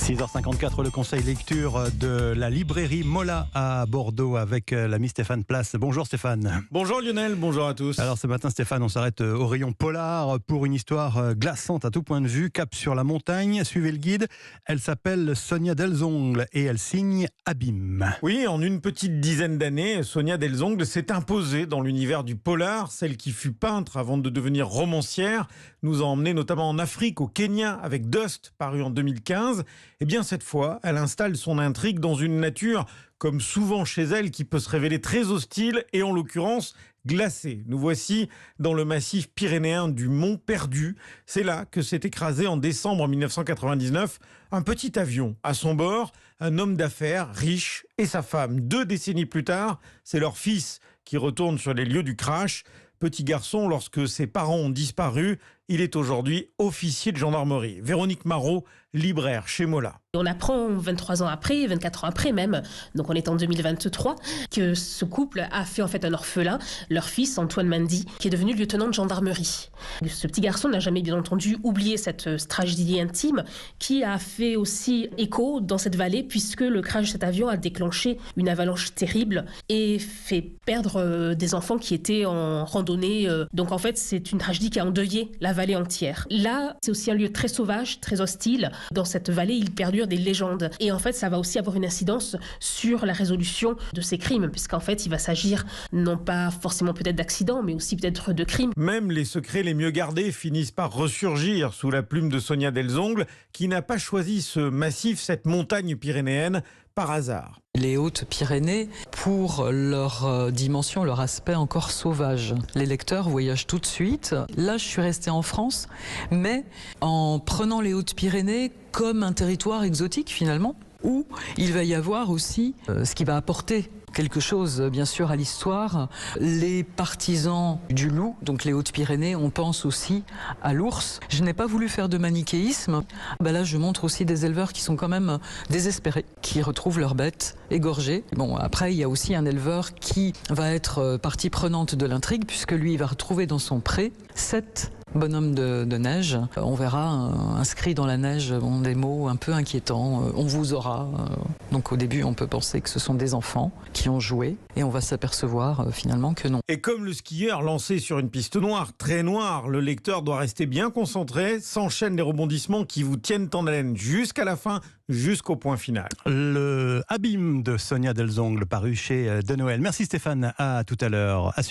6h54, le conseil lecture de la librairie Mola à Bordeaux avec l'ami Stéphane Place. Bonjour Stéphane. Bonjour Lionel, bonjour à tous. Alors ce matin Stéphane, on s'arrête au rayon polar pour une histoire glaçante à tout point de vue. Cap sur la montagne, suivez le guide. Elle s'appelle Sonia Delzongle et elle signe Abîme. Oui, en une petite dizaine d'années, Sonia Delzongle s'est imposée dans l'univers du polar. Celle qui fut peintre avant de devenir romancière nous a emmenés notamment en Afrique, au Kenya, avec Dust, paru en 2015. Eh bien cette fois, elle installe son intrigue dans une nature, comme souvent chez elle, qui peut se révéler très hostile et en l'occurrence glacée. Nous voici dans le massif pyrénéen du Mont Perdu. C'est là que s'est écrasé en décembre 1999 un petit avion. À son bord, un homme d'affaires riche et sa femme. 2 décennies plus tard, c'est leur fils qui retourne sur les lieux du crash. Petit garçon, lorsque ses parents ont disparu, il est aujourd'hui officier de gendarmerie. Véronique Marot, libraire chez Mola. On apprend 23 ans après, 24 ans après même, donc on est en 2023, que ce couple a fait en fait un orphelin, leur fils Antoine Mendy, qui est devenu lieutenant de gendarmerie. Ce petit garçon n'a jamais bien entendu oublié cette tragédie intime qui a fait aussi écho dans cette vallée puisque le crash de cet avion a déclenché une avalanche terrible et fait perdre des enfants qui étaient en randonnée. Donc en fait c'est une tragédie qui a endeuillé la vallée entière. Là c'est aussi un lieu très sauvage, très hostile. Dans cette vallée il perdure des légendes. Et en fait, ça va aussi avoir une incidence sur la résolution de ces crimes, puisqu'en fait, il va s'agir non pas forcément peut-être d'accidents, mais aussi peut-être de crimes. Même les secrets les mieux gardés finissent par ressurgir sous la plume de Sonia Delzongle, qui n'a pas choisi ce massif, cette montagne pyrénéenne, par hasard. Les Hautes-Pyrénées, pour leur dimension, leur aspect encore sauvage. Les lecteurs voyagent tout de suite. Là, je suis restée en France, mais en prenant les Hautes-Pyrénées comme un territoire exotique finalement, où il va y avoir aussi ce qui va apporter quelque chose, bien sûr, à l'histoire. Les partisans du loup, donc les Hautes-Pyrénées, on pense aussi à l'ours. Je n'ai pas voulu faire de manichéisme. Là, je montre aussi des éleveurs qui sont quand même désespérés, qui retrouvent leurs bêtes égorgées. Bon, après, il y a aussi un éleveur qui va être partie prenante de l'intrigue, puisque lui, il va retrouver dans son pré 7 bonhommes de neige. On verra inscrit dans la neige des mots un peu inquiétants. On vous aura. Donc au début, on peut penser que ce sont des enfants qui ont joué et on va s'apercevoir finalement que non. Et comme le skieur lancé sur une piste noire, très noire, le lecteur doit rester bien concentré. S'enchaînent les rebondissements qui vous tiennent en haleine jusqu'à la fin, jusqu'au point final. Le Abîme de Sonia Delzongle paru chez De Noël. Merci Stéphane, à tout à l'heure.